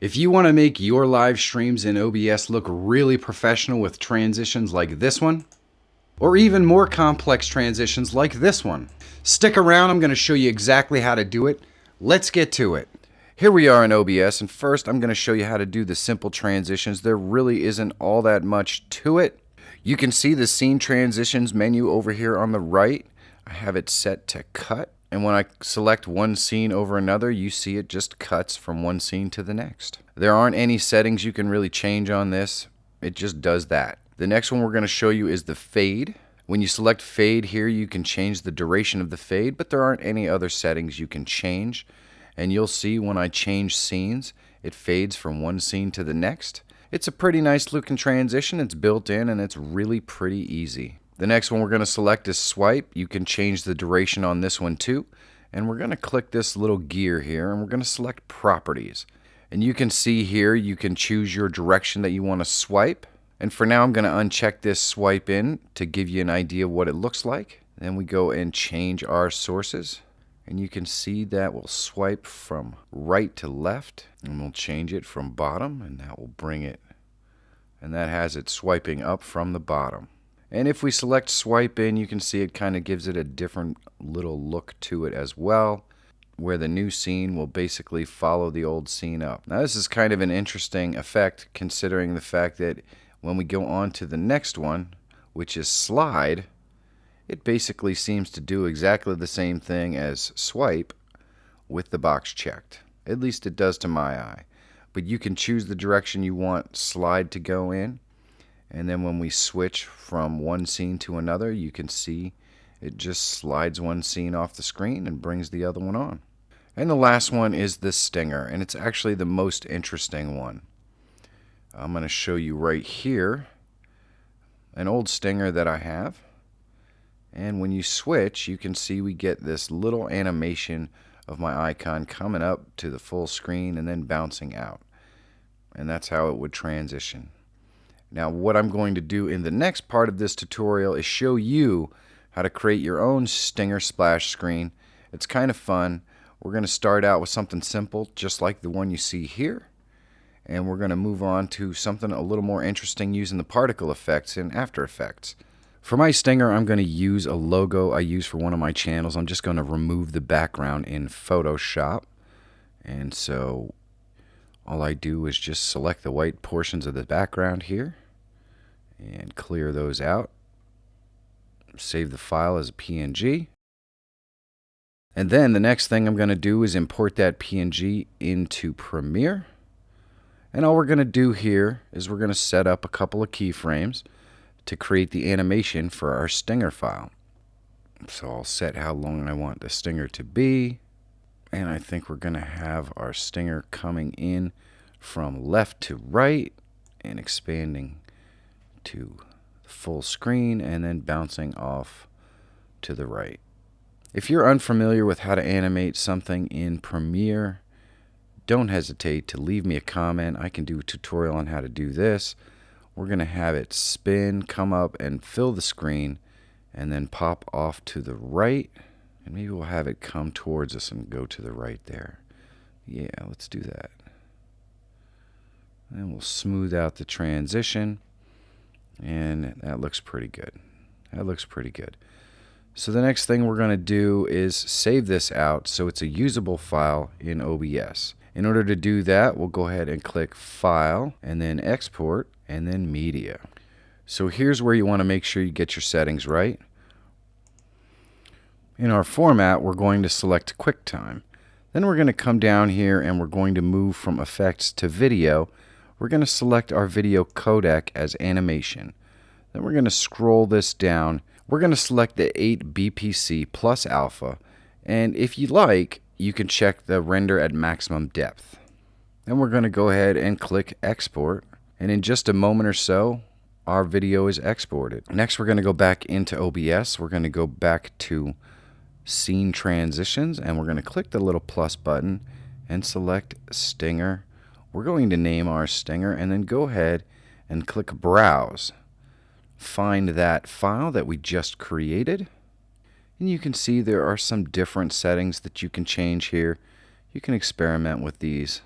If you want to make your live streams in OBS look really professional with transitions like this one, or even more complex transitions like this one, stick around. I'm going to show you exactly how to do it. Let's get to it. Here we are in OBS, and first I'm going to show you how to do the simple transitions. There really isn't all that much to it. You can see the scene transitions menu over here on the right. I have it set to cut, and when I select one scene over another, you see it just cuts from one scene to the next. There aren't any settings you can really change on this. It just does that. The next one we're going to show you is the fade. When you select fade here, you can change the duration of the fade, but there aren't any other settings you can change. And you'll see when I change scenes, it fades from one scene to the next. It's a pretty nice looking transition. It's built in and it's really pretty easy. The next one we're going to select is swipe. You can change the duration on this one too. And we're going to click this little gear here and we're going to select properties. And you can see here you can choose your direction that you want to swipe. And for now I'm going to uncheck this swipe in to give you an idea of what it looks like. Then we go and change our sources. And you can see that we'll swipe from right to left, and we'll change it from bottom, and that will bring it, and that has it swiping up from the bottom. And if we select swipe in, you can see it kind of gives it a different little look to it as well, where the new scene will basically follow the old scene up. Now this is kind of an interesting effect considering the fact that when we go on to the next one, which is slide, it basically seems to do exactly the same thing as swipe with the box checked. At least it does to my eye. But you can choose the direction you want slide to go in. And then when we switch from one scene to another, you can see it just slides one scene off the screen and brings the other one on. And the last one is the stinger. And it's actually the most interesting one. I'm going to show you right here an old stinger that I have. And when you switch, you can see we get this little animation of my icon coming up to the full screen and then bouncing out. And that's how it would transition. Now what I'm going to do in the next part of this tutorial is show you how to create your own stinger splash screen. It's kind of fun. We're going to start out with something simple just like the one you see here. And we're going to move on to something a little more interesting using the particle effects in After Effects. For my stinger, I'm going to use a logo I use for one of my channels. I'm just going to remove the background in Photoshop. And so all I do is just select the white portions of the background here and clear those out. Save the file as a PNG. And then the next thing I'm going to do is import that PNG into Premiere. And all we're going to do here is we're going to set up a couple of keyframes to create the animation for our stinger file. So I'll set how long I want the stinger to be, and I think we're going to have our stinger coming in from left to right and expanding to full screen and then bouncing off to the right. If you're unfamiliar with how to animate something in Premiere, don't hesitate to leave me a comment. I can do a tutorial on how to do this. We're going to have it spin, come up, and fill the screen, and then pop off to the right. And maybe we'll have it come towards us and go to the right there. Yeah, let's do that. And we'll smooth out the transition. And that looks pretty good. That looks pretty good. So the next thing we're going to do is save this out so it's a usable file in OBS. In order to do that, we'll go ahead and click File, and then Export, and then Media. So here's where you want to make sure you get your settings right. In our format, we're going to select QuickTime. Then we're going to come down here and we're going to move from Effects to Video. We're going to select our video codec as Animation. Then we're going to scroll this down. We're going to select the 8 BPC plus alpha, and if you like, you can check the render at maximum depth. Then we're going to go ahead and click Export, and in just a moment or so, our video is exported. Next, we're going to go back into OBS. We're going to go back to Scene Transitions, and we're going to click the little plus button and select Stinger. We're going to name our stinger, and then go ahead and click Browse. Find that file that we just created. And you can see there are some different settings that you can change here. You can experiment with these.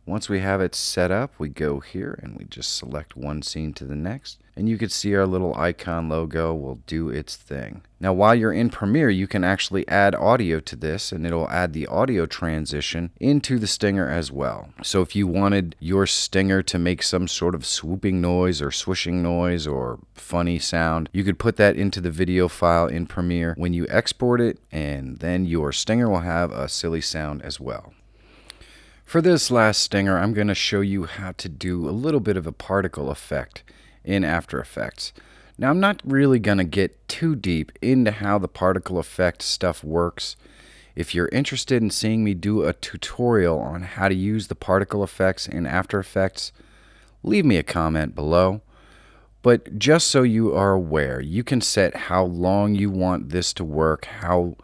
Once we have it set up, we go here and we just select one scene to the next. And you can see our little icon logo will do its thing. Now while you're in Premiere, you can actually add audio to this, and it'll add the audio transition into the stinger as well. So if you wanted your stinger to make some sort of swooping noise or swishing noise or funny sound, you could put that into the video file in Premiere when you export it, and then your stinger will have a silly sound as well. For this last stinger, I'm going to show you how to do a little bit of a particle effect in After Effects. Now, I'm not really going to get too deep into how the particle effect stuff works. If you're interested in seeing me do a tutorial on how to use the particle effects in After Effects, leave me a comment below. But just so you are aware, you can set how long you want this to work, how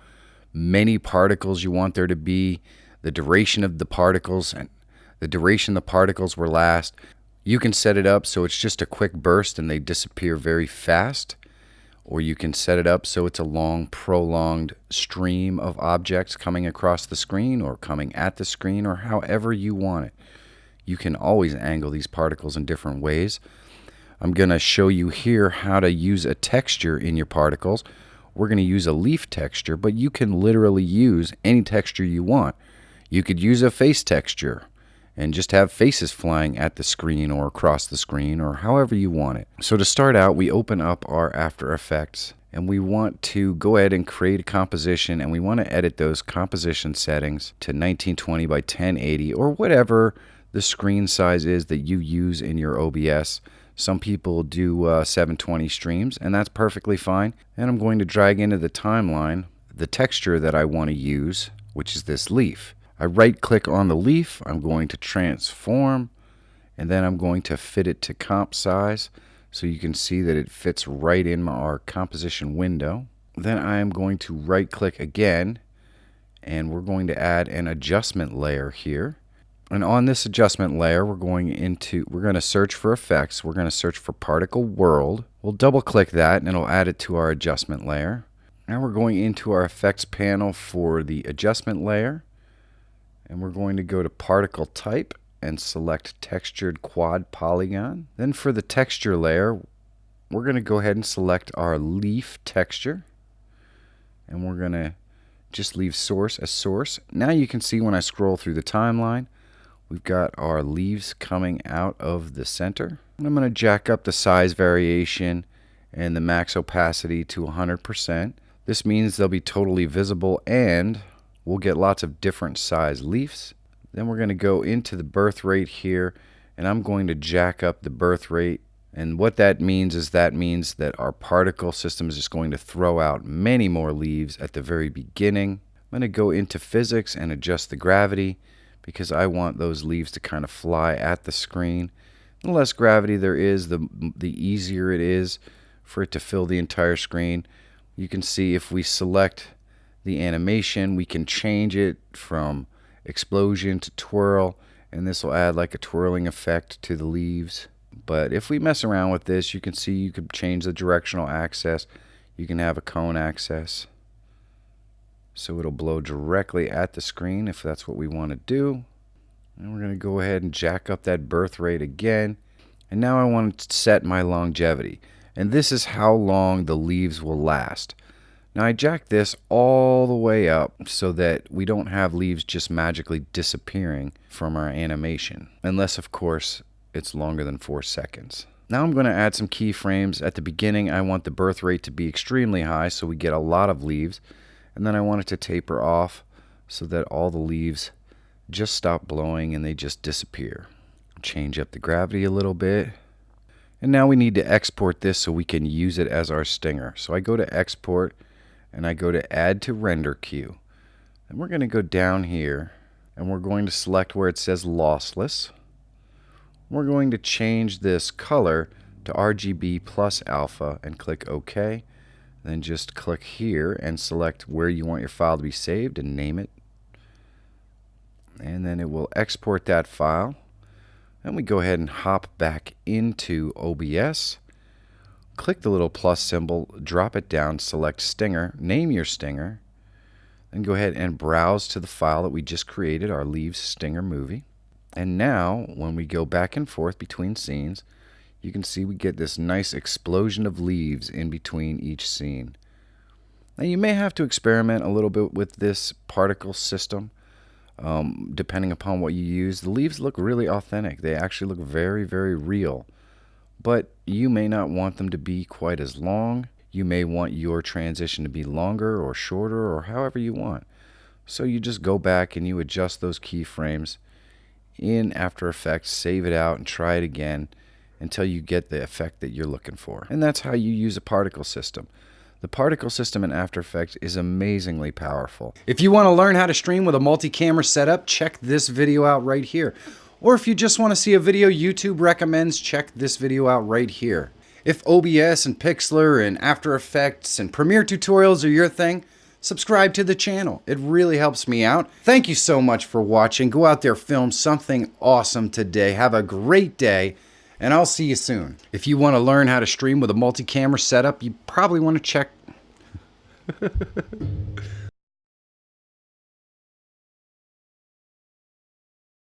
many particles you want there to be, the duration of the particles, and the duration the particles will last. You can set it up so it's just a quick burst and they disappear very fast, or you can set it up so it's a long, prolonged stream of objects coming across the screen or coming at the screen, or however you want it. You can always angle these particles in different ways. I'm going to show you here how to use a texture in your particles. We're going to use a leaf texture, but you can literally use any texture you want. You could use a face texture and just have faces flying at the screen or across the screen or however you want it. So to start out, we open up our After Effects and we want to go ahead and create a composition, and we want to edit those composition settings to 1920 by 1080 or whatever the screen size is that you use in your OBS. Some people do 720 streams, and that's perfectly fine. And I'm going to drag into the timeline the texture that I want to use, which is this leaf. I right click on the leaf, I'm going to transform, and then I'm going to fit it to comp size so you can see that it fits right in our composition window. Then I am going to right click again, and we're going to add an adjustment layer here. And on this adjustment layer, we're going to search for effects. We're going to search for particle world. We'll double click that and it'll add it to our adjustment layer. Now we're going into our effects panel for the adjustment layer. And we're going to go to particle type and select textured quad polygon. Then for the texture layer, we're going to go ahead and select our leaf texture. And we're going to just leave source as source. Now you can see when I scroll through the timeline, we've got our leaves coming out of the center. And I'm going to jack up the size variation and the max opacity to 100%. This means they'll be totally visible and we'll get lots of different size leaves. Then we're going to go into the birth rate here, and I'm going to jack up the birth rate. And what that means is that our particle system is just going to throw out many more leaves at the very beginning. I'm going to go into physics and adjust the gravity because I want those leaves to kind of fly at the screen. The less gravity there is, the easier it is for it to fill the entire screen. You can see if we select the animation, we can change it from explosion to twirl, and this will add like a twirling effect to the leaves. But if we mess around with this, you can see you could change the directional axis. You can have a cone axis, so it'll blow directly at the screen if that's what we want to do. And we're going to go ahead and jack up that birth rate again. And now I want to set my longevity, and this is how long the leaves will last. Now I jacked this all the way up so that we don't have leaves just magically disappearing from our animation, unless of course it's longer than 4 seconds. Now I'm going to add some keyframes. At the beginning I want the birth rate to be extremely high so we get a lot of leaves, and then I want it to taper off so that all the leaves just stop blowing and they just disappear. Change up the gravity a little bit. And now we need to export this so we can use it as our stinger. So I go to export and I go to add to render queue. And we're going to go down here and we're going to select where it says lossless. We're going to change this color to RGB plus alpha and click OK. Then just click here and select where you want your file to be saved and name it. And then it will export that file. And we go ahead and hop back into OBS. Click the little plus symbol, drop it down, select stinger, name your stinger, then go ahead and browse to the file that we just created, our leaves stinger movie. And now, when we go back and forth between scenes, you can see we get this nice explosion of leaves in between each scene. Now, you may have to experiment a little bit with this particle system, depending upon what you use. The leaves look really authentic. They actually look very, very real. But you may not want them to be quite as long. You may want your transition to be longer or shorter or however you want. So you just go back and you adjust those keyframes in After Effects, save it out, and try it again until you get the effect that you're looking for. And that's how you use a particle system. The particle system in After Effects is amazingly powerful. If you want to learn how to stream with a multi-camera setup, check this video out right here. Or if you just want to see a video YouTube recommends, check this video out right here. If OBS and Pixlr and After Effects and Premiere tutorials are your thing, subscribe to the channel. It really helps me out. Thank you so much for watching. Go out there, film something awesome today. Have a great day, and I'll see you soon. If you want to learn how to stream with a multi-camera setup, you probably want to check...